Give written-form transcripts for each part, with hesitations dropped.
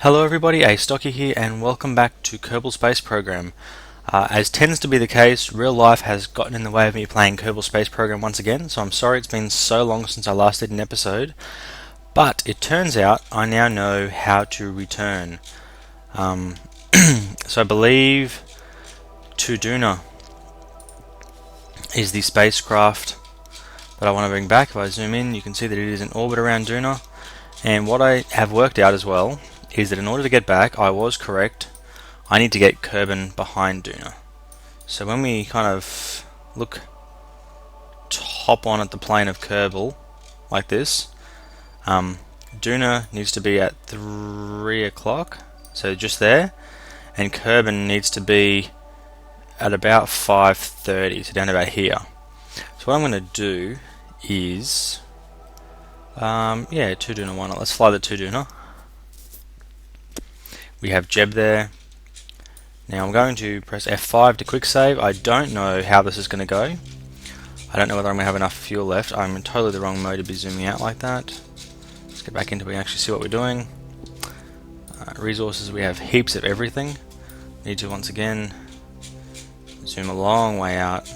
Hello everybody, Astocky here and welcome back to Kerbal Space Program. As tends to be the case, real life has gotten in the way of me playing Kerbal Space Program once again, so I'm sorry it's been so long since I last did an episode, but it turns out I now know how to return. So I believe Tuduna is the spacecraft that I want to bring back. If I zoom in, you can see that it is in orbit around Duna, and what I have worked out as well is that in order to get back, I was correct, I need to get Kerbin behind Duna. So when we kind of look top on at the plane of Kerbal, like this, Duna needs to be at 3 o'clock, so just there, and Kerbin needs to be at about 5:30, so down about here. So what I'm going to do is, 2 Duna, why not? Let's fly the 2 Duna. We have Jeb there. Now I'm going to press F5 to quick save. I don't know how this is going to go. I don't know whether I'm going to have enough fuel left. I'm in totally the wrong mode to be zooming out like that. Let's get back into it and actually see what we're doing. Resources, we have heaps of everything. Need to once again zoom a long way out.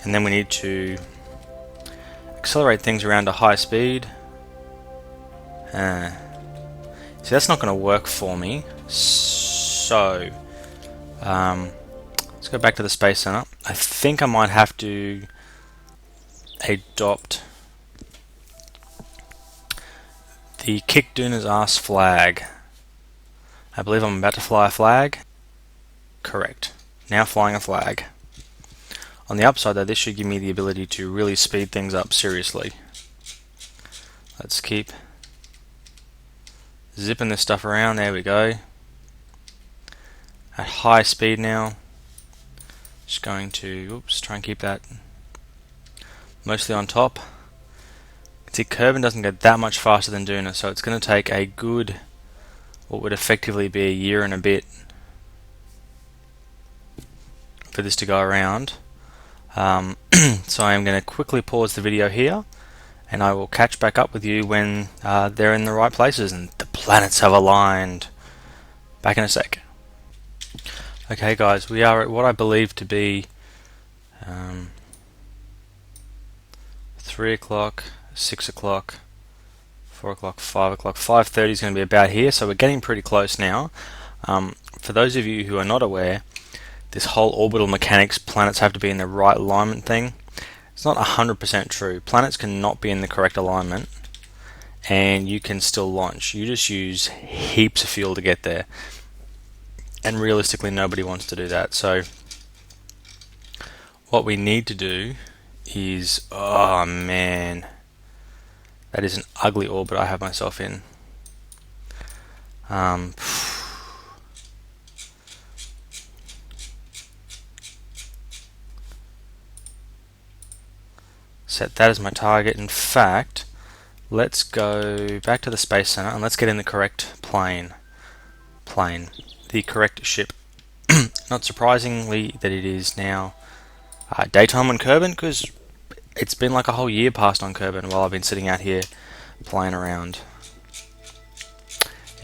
And then we need to accelerate things around to high speed. See, that's not going to work for me. So, let's go back to the Space Center. I think I might have to adopt the Kick Duna's Ass flag. I believe I'm about to fly a flag. Correct. Now flying a flag. On the upside though, this should give me the ability to really speed things up seriously. Let's keep zipping this stuff around. There we go. At high speed now. Just going to try and keep that mostly on top. You can see Kerbin doesn't go that much faster than Duna, so it's going to take a good, what would effectively be a year and a bit for this to go around. So I am going to quickly pause the video here, and I will catch back up with you when they're in the right places and the planets have aligned. Back in a sec. Okay guys, we are at what I believe to be 3 o'clock, 6 o'clock, 4 o'clock, 5 o'clock, 5:30 is going to be about here, so we're getting pretty close now. For those of you who are not aware, this whole orbital mechanics, planets have to be in the right alignment thing, it's not 100% true. Planets cannot be in the correct alignment and you can still launch. You just use heaps of fuel to get there. And realistically nobody wants to do that. So what we need to do is, oh man, that is an ugly orbit I have myself in. Set that as my target. In fact, let's go back to the Space Center and let's get in the correct plane. The correct ship. Not surprisingly that it is now daytime on Kerbin, because it's been like a whole year past on Kerbin while I've been sitting out here playing around.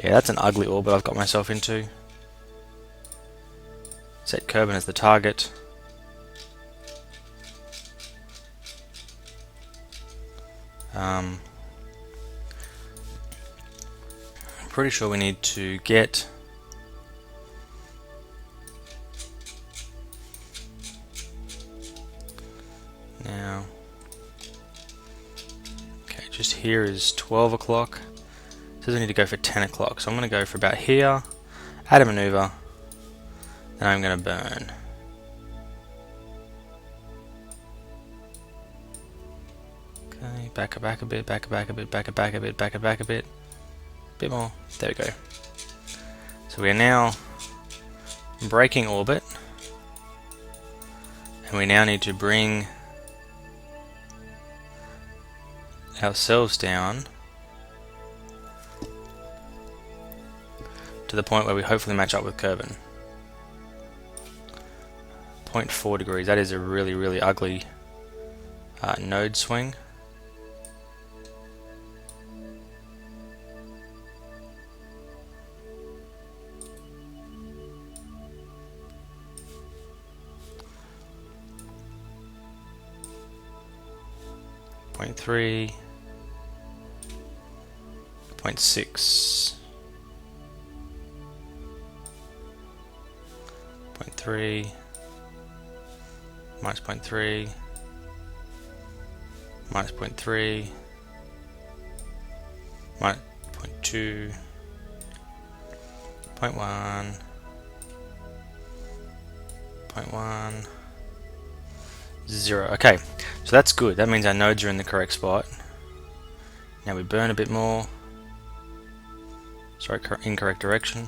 Yeah, that's an ugly orbit I've got myself into. Set Kerbin as the target. I'm pretty sure we need to get now. Okay, just here is 12 o'clock. It says we need to go for 10 o'clock, so I'm going to go for about here, add a maneuver, then I'm going to burn. Okay, back a bit, back a bit, back a bit. Bit more. There we go. So we are now breaking orbit, and we now need to bring ourselves down to the point where we hopefully match up with Kerbin. 0.4 degrees. That is a really ugly node swing. 0.3, 0.6, 0.3, minus 0.3, minus 0.3, minus 0.2, 0.1, 0.1, 0. Okay, so that's good. That means our nodes are in the correct spot. Now we burn a bit more. Sorry, incorrect direction.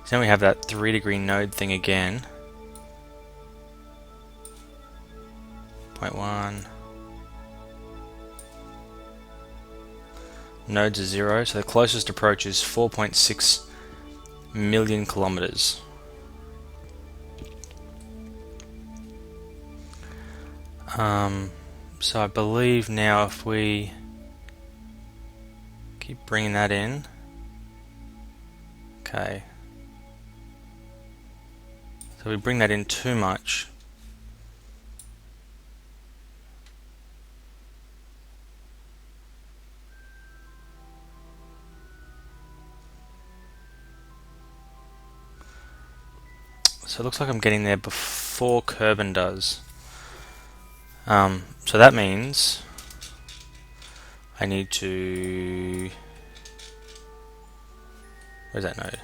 So now we have that 3-degree node thing again. 0.1. Nodes are 0, so the closest approach is 4.6 million kilometers. So I believe now if we keep bringing that in, okay, so we bring that in too much, so it looks like I'm getting there before Kerbin does. So that means I need to, where's that node?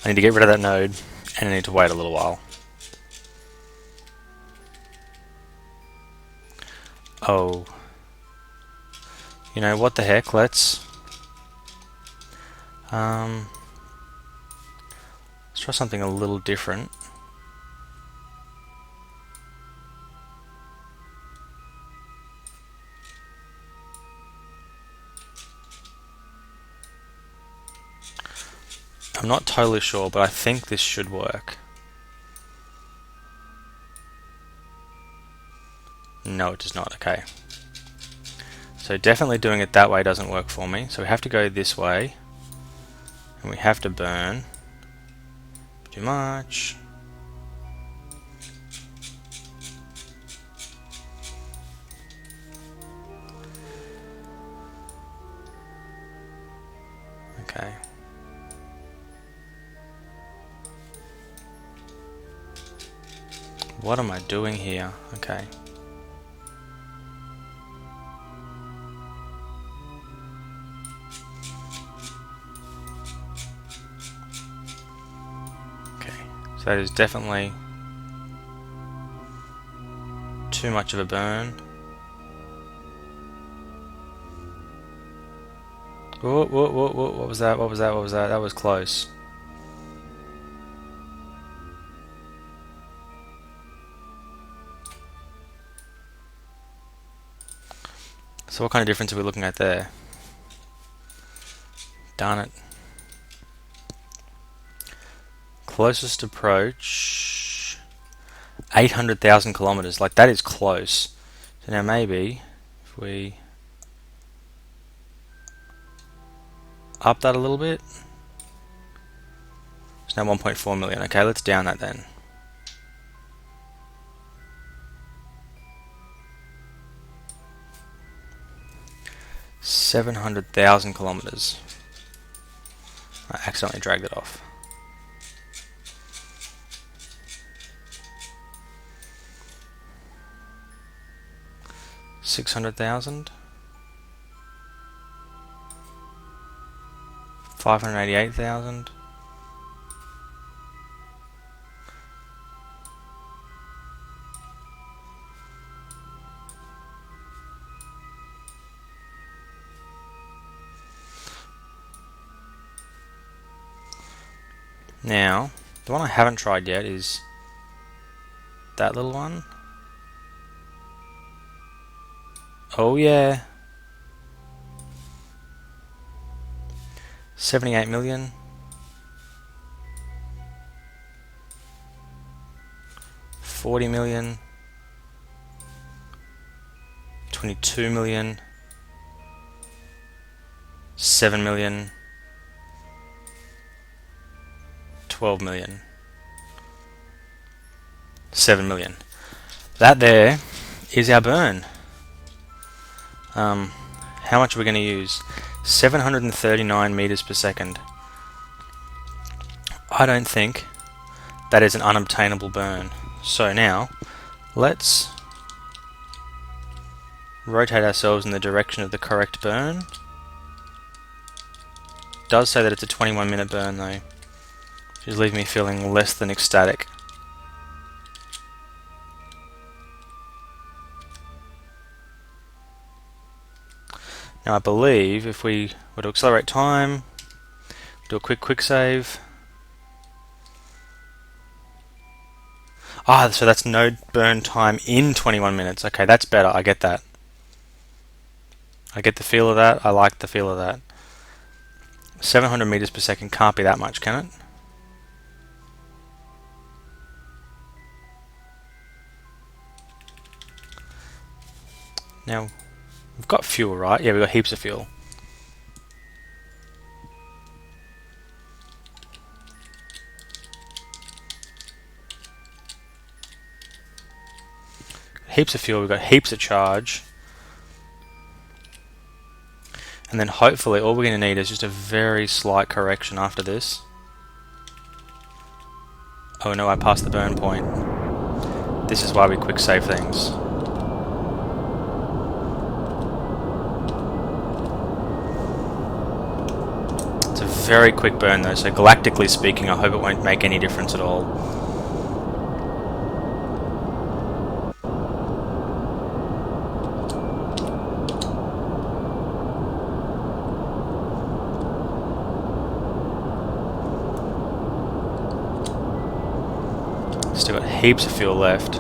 I need to get rid of that node and I need to wait a little while. Oh, you know what the heck, let's try something a little different. I'm not totally sure, but I think this should work. No, it does not. Okay. So definitely doing it that way doesn't work for me. So we have to go this way. And we have to burn. Too much. Okay. What am I doing here? Okay. Okay. So that is definitely too much of a burn. Whoa, whoa, whoa, whoa, what was that? What was that? What was that? That was close. So what kind of difference are we looking at there? Darn it. Closest approach 800,000 kilometers. Like, that is close. So now maybe if we up that a little bit. It's now 1.4 million. Okay, let's down that then. $700,000 kilometers. I accidentally dragged it off. $600,000. 588,000. Now, the one I haven't tried yet is that little one. Oh yeah. 78 million. 40 million. 22 million. 7 million. 12 million. 7 million. That there is our burn. How much are we going to use? 739 meters per second. I don't think that is an unobtainable burn. So now, let's rotate ourselves in the direction of the correct burn. It does say that it's a 21-minute burn though, which is leaving me feeling less than ecstatic. Now I believe if we were to accelerate time, do a quick save. So that's no burn time in 21 minutes. Okay, that's better. I get that. I get the feel of that. I like the feel of that. 700 meters per second can't be that much, can it? Now, we've got fuel, right? Yeah, we've got heaps of fuel. Heaps of fuel, we've got heaps of charge. And then hopefully all we're going to need is just a very slight correction after this. Oh no, I passed the burn point. This is why we quick save things. It's a very quick burn though, so galactically speaking I hope it won't make any difference at all. Still got heaps of fuel left.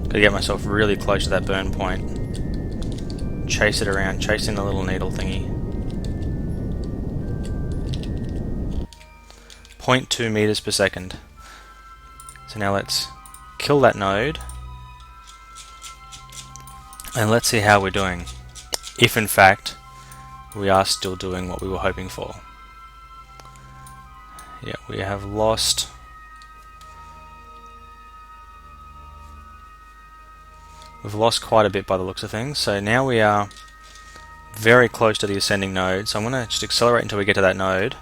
Gotta get myself really close to that burn point. Chase it around, chasing the little needle thingy. 0.2 meters per second. So now let's kill that node. And let's see how we're doing. If in fact we are still doing what we were hoping for. Yeah, we have lost. We've lost quite a bit by the looks of things. So now we are very close to the ascending node. So I'm going to just accelerate until we get to that node.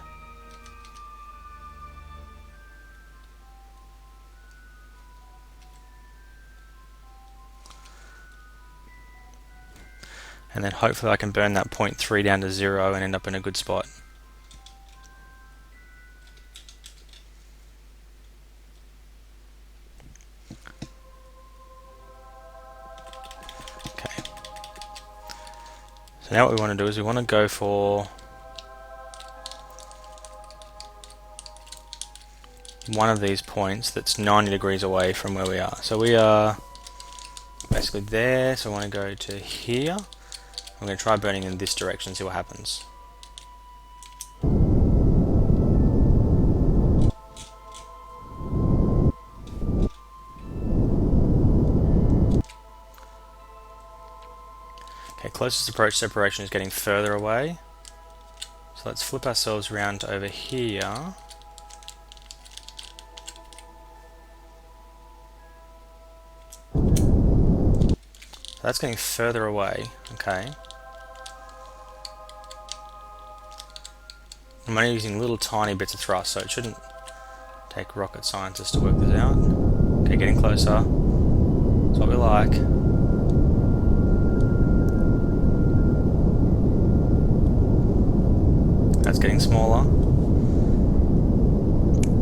And then hopefully I can burn that 0.3 down to 0 and end up in a good spot. Okay. So now what we want to do is we want to go for one of these points that's 90 degrees away from where we are. So we are basically there, so I want to go to here. I'm going to try burning in this direction and see what happens. Okay, closest approach separation is getting further away. So let's flip ourselves around to over here. So that's getting further away, okay. I'm only using little tiny bits of thrust, so it shouldn't take rocket scientists to work this out. Okay, getting closer. That's what we like. That's getting smaller.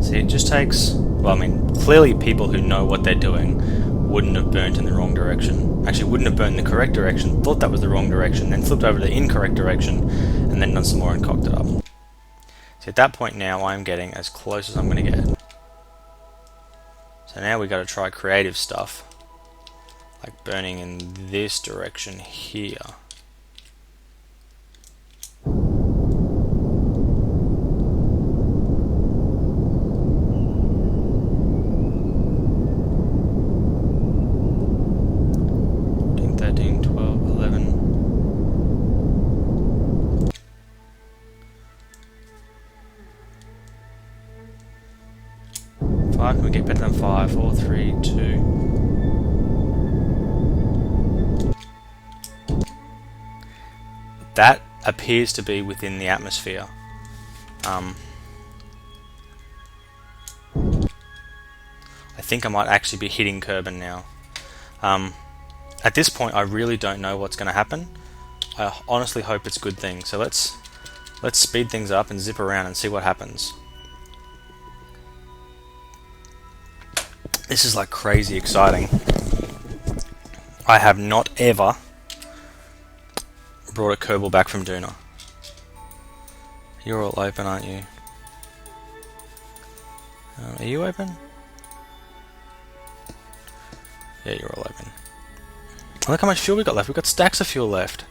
See, it just takes... Well, I mean, clearly people who know what they're doing wouldn't have burnt in the wrong direction. Actually, wouldn't have burnt in the correct direction, thought that was the wrong direction, then flipped over to the incorrect direction, and then done some more and cocked it up. So at that point now, I'm getting as close as I'm going to get. So now we've got to try creative stuff, like burning in this direction here. 5. Can we get better than 5? 4, 3, 2. That appears to be within the atmosphere. I think I might actually be hitting Kerbin now. At this point, I really don't know what's going to happen. I honestly hope it's a good thing. So let's speed things up and zip around and see what happens. This is like crazy exciting. I have not ever brought a Kerbal back from Duna. You're all open, aren't you? Are you open? Yeah, you're all open. Look how much fuel we got left. We've got stacks of fuel left.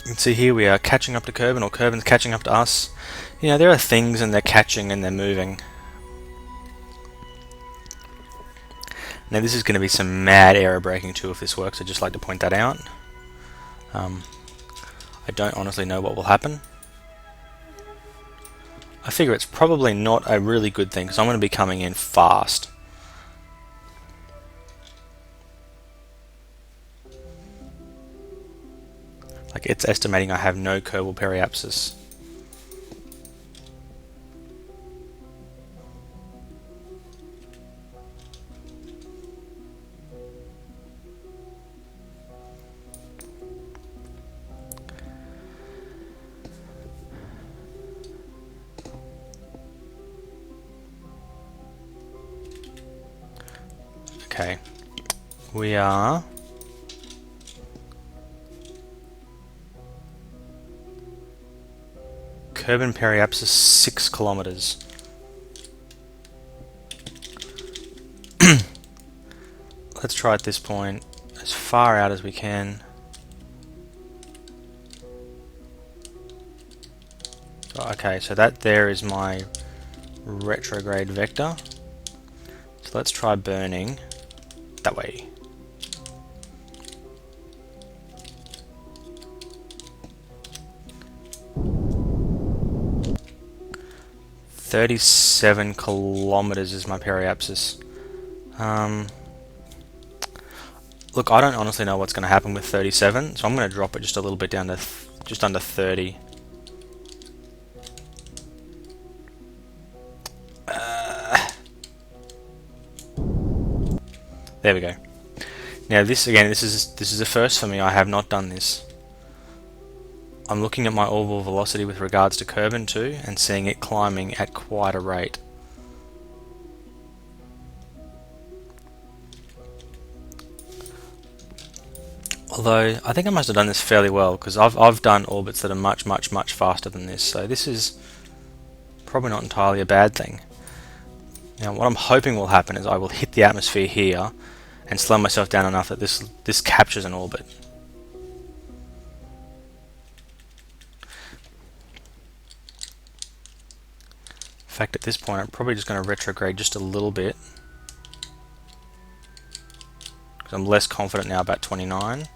You can see here we are catching up to Kerbin, or Kerbin's catching up to us. You know, there are things and they're catching and they're moving. Now this is going to be some mad aero braking too if this works. I'd just like to point that out. I don't honestly know what will happen. I figure it's probably not a really good thing because I'm going to be coming in fast. Like, it's estimating I have no Kerbal periapsis. Okay, we are Kerbin periapsis 6 kilometers. Let's try at this point as far out as we can. Okay, so that there is my retrograde vector. So let's try burning that way. "37 kilometers is my periapsis." Look, I don't honestly know what's going to happen with 37, so I'm going to drop it just a little bit down to just under 30. There we go. Now this is a first for me. I have not done this. I'm looking at my orbital velocity with regards to Kerbin too, and seeing it climbing at quite a rate. Although I think I must have done this fairly well because I've done orbits that are much faster than this. So this is probably not entirely a bad thing. Now what I'm hoping will happen is I will hit the atmosphere here and slow myself down enough that this captures an orbit. In fact, at this point I'm probably just going to retrograde just a little bit because I'm less confident now about 29 and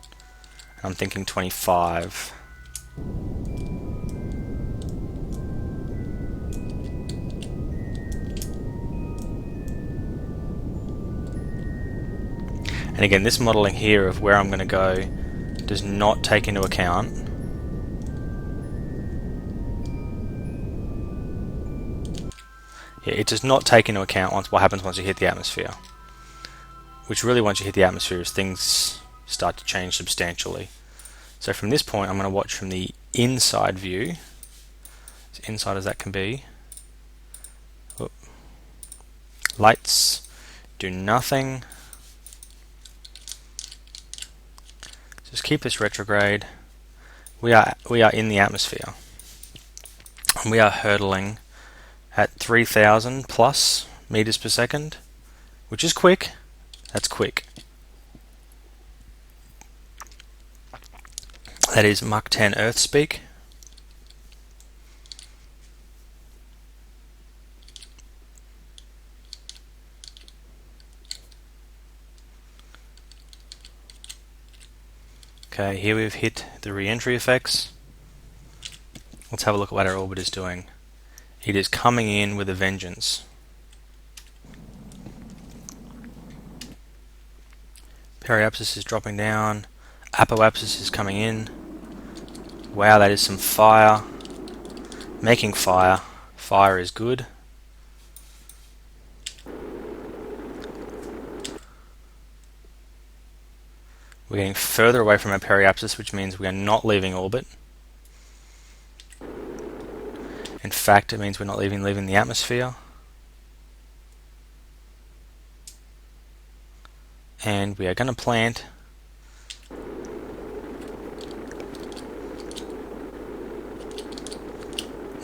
I'm thinking 25. And again, this modelling here of where I'm going to go does not take into account it does not take into account what happens once you hit the atmosphere. Which really, once you hit the atmosphere, is things start to change substantially. So from this point, I'm going to watch from the inside view, as inside as that can be. Oh. Lights do nothing. Just keep this retrograde. We are in the atmosphere, and we are hurtling at 3,000 plus meters per second, which is quick. That's quick. That is Mach 10 Earth speak. Okay, here we've hit the re-entry effects. Let's have a look at what our orbit is doing. It is coming in with a vengeance. Periapsis is dropping down. Apoapsis is coming in. Wow, that is some fire. Making fire. Fire is good. We're getting further away from our periapsis, which means we are not leaving orbit. In fact, it means we're not leaving the atmosphere. And we are going to plant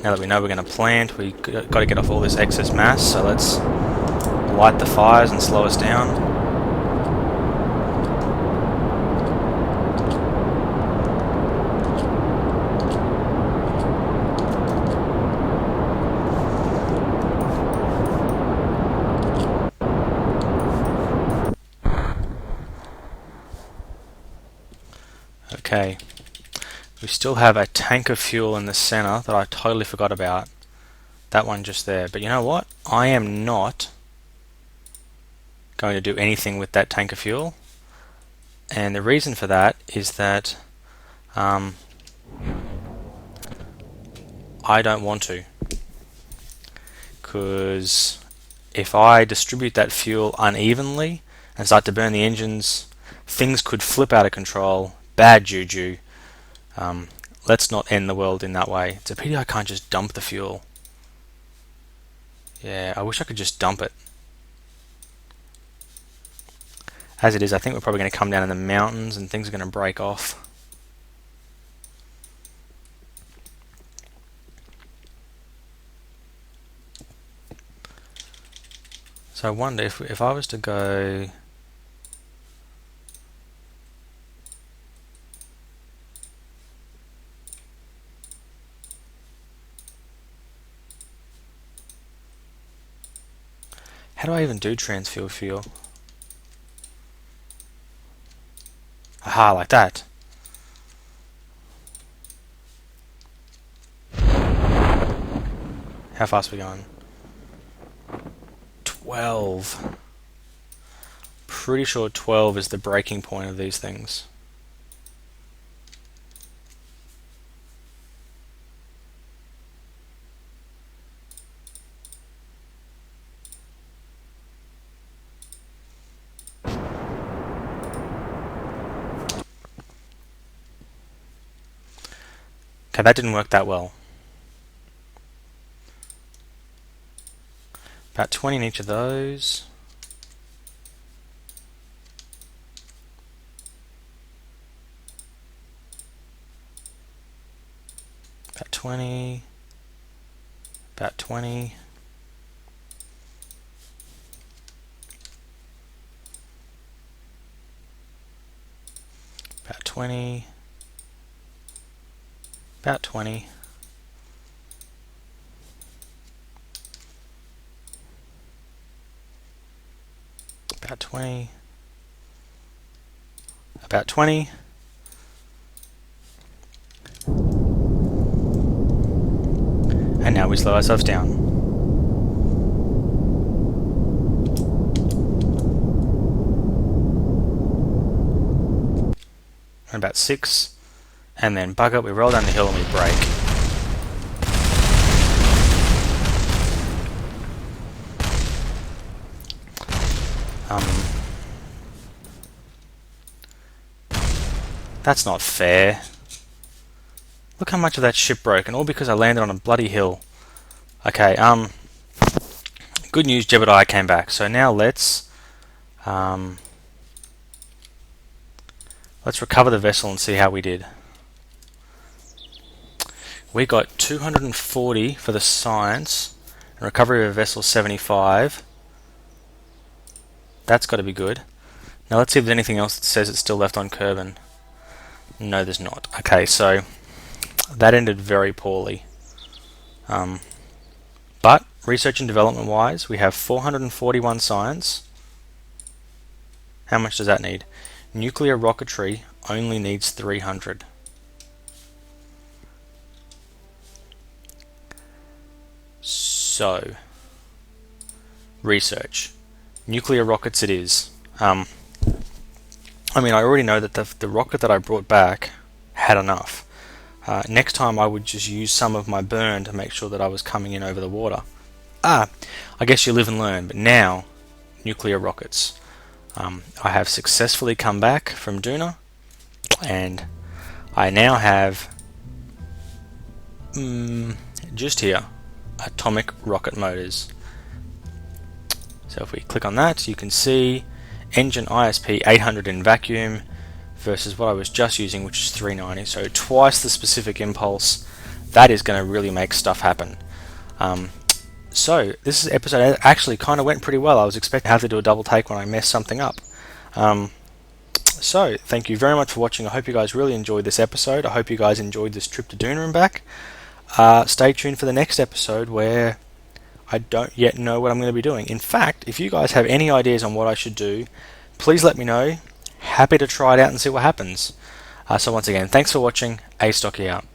now that we know we're going to plant, we've got to get off all this excess mass, so let's light the fires and slow us down. Okay, we still have a tank of fuel in the center that I totally forgot about. That one just there. But you know what? I am not going to do anything with that tank of fuel. And the reason for that is that I don't want to. Because if I distribute that fuel unevenly and start to burn the engines, things could flip out of control. Bad juju. Let's not end the world in that way. It's a pity I can't just dump the fuel. Yeah, I wish I could just dump it. As it is, I think we're probably going to come down in the mountains and things are going to break off. So I wonder if I was to go... How do I even do transfuel fuel? Aha, like that. How fast are we going? 12. Pretty sure 12 is the breaking point of these things. Okay, that didn't work that well. About 20 in each of those. About 20. About 20. About 20. About 20. About 20. About 20. And now we slow ourselves down. And about 6. And then bugger, we roll down the hill and we brake. That's not fair. Look how much of that ship broke, and all because I landed on a bloody hill. Okay, good news, Jebediah came back. So now let's recover the vessel and see how we did. We got 240 for the science, and recovery of a vessel 75. That's got to be good. Now let's see if there's anything else that says it's still left on Kerbin. No, there's not. Okay, so that ended very poorly. But research and development wise, we have 441 science. How much does that need? Nuclear rocketry only needs 300. So, research. Nuclear rockets it is. I mean, I already know that the rocket that I brought back had enough. Next time I would just use some of my burn to make sure that I was coming in over the water. I guess you live and learn, but now, nuclear rockets. I have successfully come back from Duna, and I now have, just here, atomic rocket motors. So if we click on that, you can see engine ISP 800 in vacuum versus what I was just using, which is 390. So twice the specific impulse. That is going to really make stuff happen. So this episode actually kind of went pretty well. I was expecting to have to do a double take when I messed something up. So thank you very much for watching. I hope you guys really enjoyed this episode. I hope you guys enjoyed this trip to Duna and back. Stay tuned for the next episode where I don't yet know what I'm going to be doing. In fact, if you guys have any ideas on what I should do, please let me know. Happy to try it out and see what happens. So once again, thanks for watching. Astocky out.